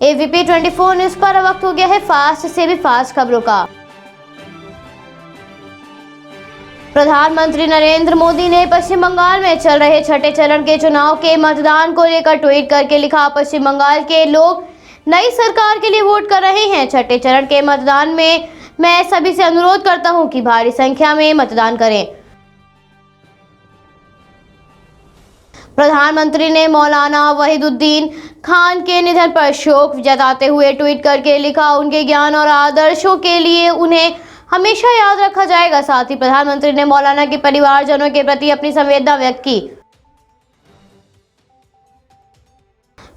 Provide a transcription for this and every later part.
AVP 24 news पर वक्त हो गया है फास्ट से भी फास्ट खबरों का। प्रधानमंत्री नरेंद्र मोदी ने पश्चिम बंगाल में चल रहे छठे चरण के चुनाव के मतदान को लेकर ट्वीट करके लिखा, पश्चिम बंगाल के लोग नई सरकार के लिए वोट कर रहे हैं। छठे चरण के मतदान में मैं सभी से अनुरोध करता हूं कि भारी संख्या में मतदान करें। प्रधानमंत्री ने मौलाना वहीदुद्दीन खान के निधन पर शोक जताते हुए ट्वीट करके लिखा, उनके ज्ञान और आदर्शों के लिए उन्हें हमेशा याद रखा जाएगा। साथ ही प्रधानमंत्री ने मौलाना के परिवारजनों के प्रति अपनी संवेदना व्यक्त की।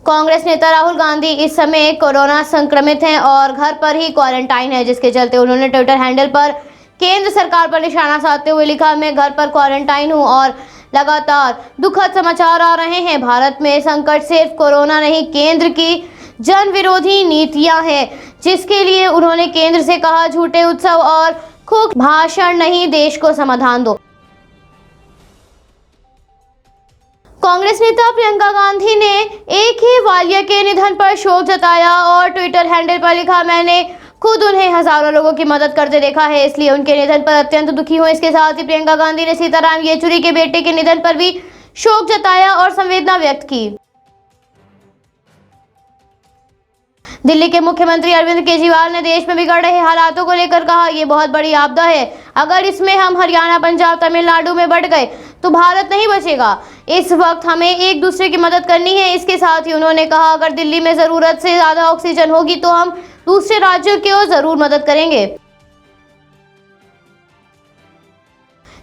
कांग्रेस नेता राहुल गांधी इस समय कोरोना संक्रमित हैं और घर पर ही क्वारंटाइन है, जिसके चलते उन्होंने ट्विटर हैंडल पर केंद्र सरकार पर निशाना साधते हुए लिखा, मैं घर पर क्वारंटाइन हूं और लगातार दुखद समाचार आ रहे हैं। भारत में संकट सिर्फ कोरोना नहीं, केंद्र की जन विरोधी नीतियां हैं, जिसके लिए उन्होंने केंद्र से कहा, झूठे उत्सव और खूब भाषण नहीं, देश को समाधान दो। कांग्रेस नेता प्रियंका गांधी ने एक ही वालिया के निधन पर शोक जताया और ट्विटर हैंडल पर लिखा, मैंने खुद उन्हें हजारों लोगों की मदद करते देखा है, इसलिए उनके निधन पर अत्यंत दुखी हूं। इसके साथ ही प्रियंका गांधी ने सीताराम येचुरी के बेटे के निधन पर भी शोक जताया और संवेदना व्यक्त की। दिल्ली के मुख्यमंत्री अरविंद केजरीवाल ने देश में बिगड़ रहे हालातों को लेकर कहा, ये बहुत बड़ी आपदा है, अगर इसमें हम हरियाणा, पंजाब, तमिलनाडु में बढ़ गए तो भारत नहीं बचेगा। इस वक्त हमें एक दूसरे की मदद करनी है। इसके साथ ही उन्होंने कहा, अगर दिल्ली में जरूरत से ज्यादा ऑक्सीजन होगी तो हम दूसरे राज्यों की ओर जरूर मदद करेंगे।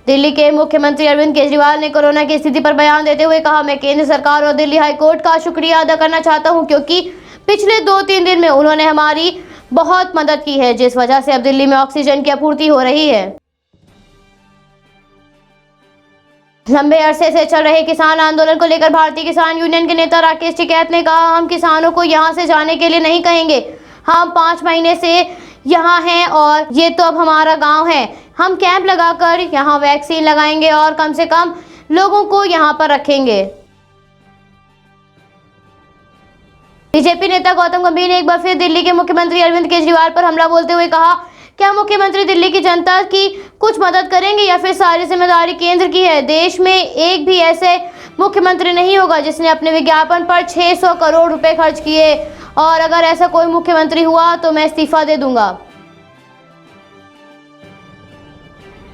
दिल्ली के मुख्यमंत्री अरविंद केजरीवाल ने कोरोना की स्थिति पर बयान देते हुए कहा, मैं केंद्र सरकार और दिल्ली हाईकोर्ट का शुक्रिया अदा करना चाहता हूं, क्योंकि पिछले 2-3 दिन में उन्होंने हमारी बहुत मदद की है, जिस वजह से अब दिल्ली में ऑक्सीजन की आपूर्ति हो रही है। लंबे अरसे से चल रहे किसान आंदोलन को लेकर भारतीय किसान यूनियन के नेता राकेश टिकैत ने कहा, हम किसानों को यहां से जाने के लिए नहीं कहेंगे, हम 5 महीने से यहाँ हैं और ये तो अब हमारा गांव है। हम कैंप लगाकर यहाँ वैक्सीन लगाएंगे और कम से कम लोगों को यहाँ पर रखेंगे। बीजेपी नेता गौतम गंभीर ने एक बार फिर दिल्ली के मुख्यमंत्री अरविंद केजरीवाल पर हमला बोलते हुए कहा, क्या मुख्यमंत्री दिल्ली की जनता की कुछ मदद करेंगे या फिर सारी जिम्मेदारी केंद्र की है? देश में एक भी ऐसे मुख्यमंत्री नहीं होगा जिसने अपने विज्ञापन पर 600 करोड़ रुपए खर्च किए, और अगर ऐसा कोई मुख्यमंत्री हुआ तो मैं इस्तीफा दे दूंगा।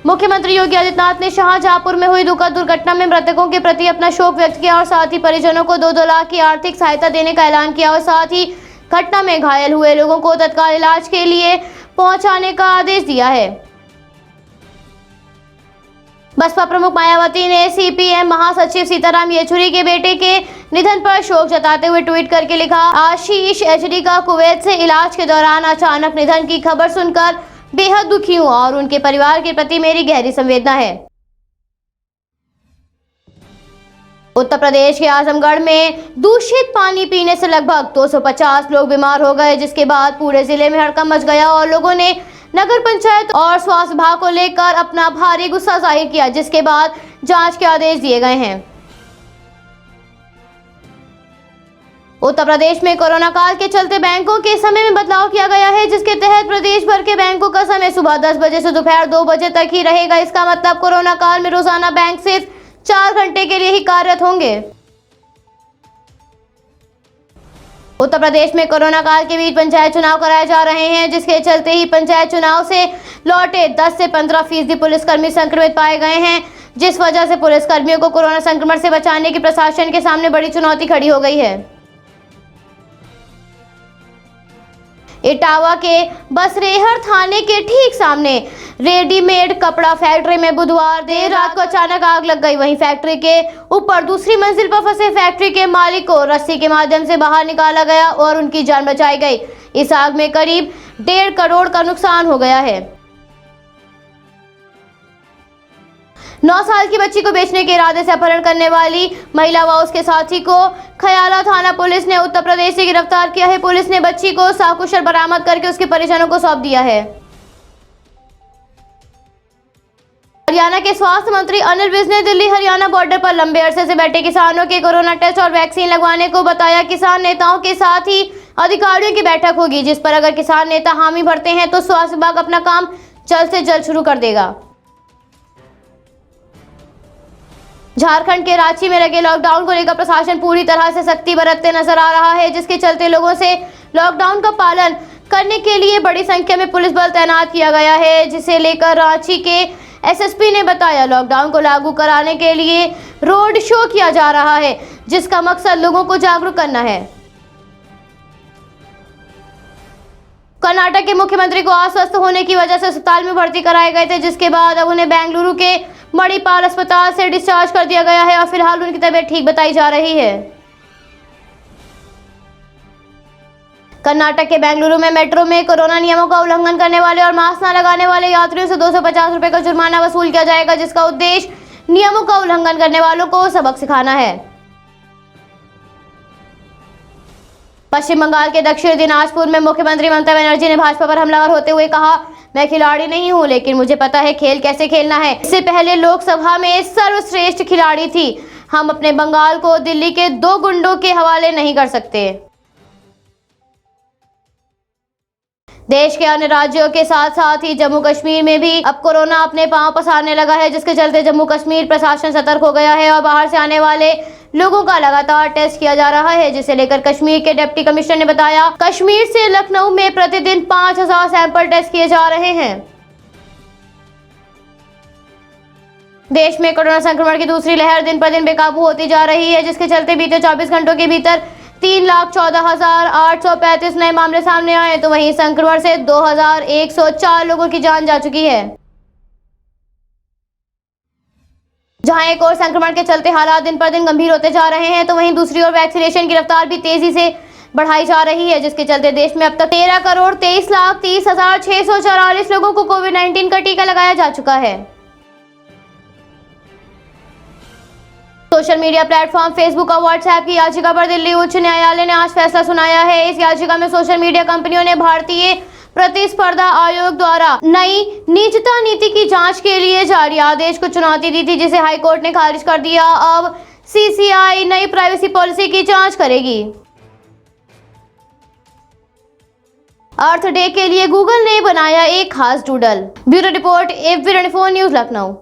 मुख्यमंत्री योगी आदित्यनाथ ने शाहजहांपुर में हुई दुखद दुर्घटना में मृतकों के प्रति अपना शोक व्यक्त किया और साथ ही परिजनों को 2-2 लाख की आर्थिक सहायता देने का ऐलान किया और साथ ही घटना में घायल हुए लोगों को तत्काल इलाज के लिए पहुंचाने का आदेश दिया है। बसपा प्रमुख मायावती ने CPM महासचिव सीताराम येचुरी के बेटे के निधन पर शोक जताते हुए ट्वीट करके लिखा, आशीष येचुरी का कुवैत से इलाज के दौरान अचानक निधन की खबर सुनकर बेहद दुखी हूं और उनके परिवार के प्रति मेरी गहरी संवेदना है। उत्तर प्रदेश के आजमगढ़ में दूषित पानी पीने से लगभग 250 लोग बीमार हो गए, जिसके बाद पूरे जिले में हड़कंप मच गया और लोगों ने नगर पंचायत और स्वास्थ्य विभाग को लेकर अपना भारी गुस्सा जाहिर किया, जिसके बाद जांच के आदेश दिए गए हैं। उत्तर प्रदेश में कोरोना काल के चलते बैंकों के समय में बदलाव किया गया है, जिसके तहत प्रदेश भर के बैंकों का समय सुबह 10 बजे से दोपहर 2 बजे तक ही रहेगा। इसका मतलब कोरोना काल में रोजाना बैंक सिर्फ 4 घंटे के लिए ही कार्यरत होंगे। उत्तर प्रदेश में कोरोना काल के बीच पंचायत चुनाव कराए जा रहे हैं, जिसके चलते ही पंचायत चुनाव से लौटे 10 से 15% पुलिसकर्मी संक्रमित पाए गए हैं, जिस वजह से पुलिसकर्मियों को कोरोना संक्रमण से बचाने की प्रशासन के सामने बड़ी चुनौती खड़ी हो गई है। इटावा के बसरेहर थाने के ठीक सामने रेडीमेड कपड़ा फैक्ट्री में बुधवार देर रात को अचानक आग लग गई। वहीं फैक्ट्री के ऊपर दूसरी मंजिल पर फंसे फैक्ट्री के मालिक को रस्सी के माध्यम से बाहर निकाला गया और उनकी जान बचाई गई। इस आग में करीब 1.5 करोड़ का नुकसान हो गया है। 9 साल की बच्ची को बेचने के इरादे से अपहरण करने वाली महिला व उसके साथी को खयाला थाना पुलिस ने उत्तर प्रदेश से गिरफ्तार किया है। पुलिस ने बच्ची को सकुशल बरामद करके उसके परिजनों को सौंप दिया है। हरियाणा के स्वास्थ्य मंत्री अनिल विज ने दिल्ली हरियाणा बॉर्डर पर लंबे अरसे से बैठे किसानों के कोरोना टेस्ट और वैक्सीन लगवाने को बताया। किसान नेताओं के साथ ही अधिकारियों की बैठक होगी, जिस पर अगर किसान नेता हामी भरते हैं तो स्वास्थ्य विभाग अपना काम जल्द से जल्द शुरू कर देगा। झारखंड के रांची में लगे लॉकडाउन को लेकर प्रशासन पूरी तरह से सख्ती बरतते नजर आ रहा है, जिसके चलते लोगों से लॉकडाउन का पालन करने के लिए बड़ी संख्या में पुलिस बल तैनात किया गया है, जिसे लेकर रांची के एसएसपी ने बताया लॉकडाउन को लागू कराने के लिए रोड शो किया जा रहा है, जिसका मकसद लोगों को जागरूक करना है। कर्नाटक के मुख्यमंत्री को अस्वस्थ होने की वजह से अस्पताल में भर्ती कराए गए थे, जिसके बाद अब उन्हें बेंगलुरु के मणिपाल अस्पताल से डिस्चार्ज कर दिया गया है और फिलहाल उनकी तबीयत ठीक बताई जा रही है। कर्नाटक के बेंगलुरु में मेट्रो में कोरोना नियमों का उल्लंघन करने वाले और मास्क न लगाने वाले यात्रियों से 250 रुपए का जुर्माना वसूल किया जाएगा, जिसका उद्देश्य नियमों का उल्लंघन करने वालों को सबक सिखाना है। पश्चिम बंगाल के दक्षिण दिनाजपुर में मुख्यमंत्री ममता बनर्जी ने भाजपा पर हमलावर होते हुए कहा, मैं खिलाड़ी नहीं हूं, लेकिन मुझे पता है खेल कैसे खेलना है। इससे पहले लोकसभा में सर्वश्रेष्ठ खिलाड़ी थी। हम अपने बंगाल को दिल्ली के 2 गुंडों के हवाले नहीं कर सकते। देश के अन्य राज्यों के साथ साथ ही जम्मू कश्मीर में भी अब कोरोना अपने पांव पसारने लगा है, जिसके चलते जम्मू कश्मीर प्रशासन सतर्क हो गया है और बाहर से आने वाले लोगों का लगातार टेस्ट किया जा रहा है, जिसे लेकर कश्मीर के डिप्टी कमिश्नर ने बताया कश्मीर से लखनऊ में प्रतिदिन 5000 सैंपल टेस्ट किए जा रहे हैं। देश में कोरोना संक्रमण की दूसरी लहर दिन पर दिन बेकाबू होती जा रही है, जिसके चलते बीते 24 घंटों के भीतर 3,14,835 नए मामले सामने आए, तो वहीं संक्रमण से 2,104 लोगों की जान जा चुकी है। जहां एक और संक्रमण के चलते हालात दिन पर दिन गंभीर होते जा रहे हैं, तो वहीं दूसरी ओर वैक्सीनेशन की रफ्तार भी तेजी से बढ़ाई जा रही है, जिसके चलते देश में अब तक 13,23,30,644 लोगों को कोविड-19 का टीका लगाया जा चुका है। सोशल मीडिया प्लेटफॉर्म फेसबुक और व्हाट्सएप की याचिका पर दिल्ली उच्च न्यायालय ने आज फैसला सुनाया है। इस याचिका में सोशल मीडिया कंपनियों ने भारतीय प्रतिस्पर्धा आयोग द्वारा नई निजता नीति की जांच के लिए जारी आदेश को चुनौती दी थी, जिसे हाईकोर्ट ने खारिज कर दिया। अब सीसीआई नई प्राइवेसी पॉलिसी की जांच करेगी। अर्थ डे के लिए गूगल ने बनाया एक खास doodle. Bureau report, AFP24 news, Lucknow.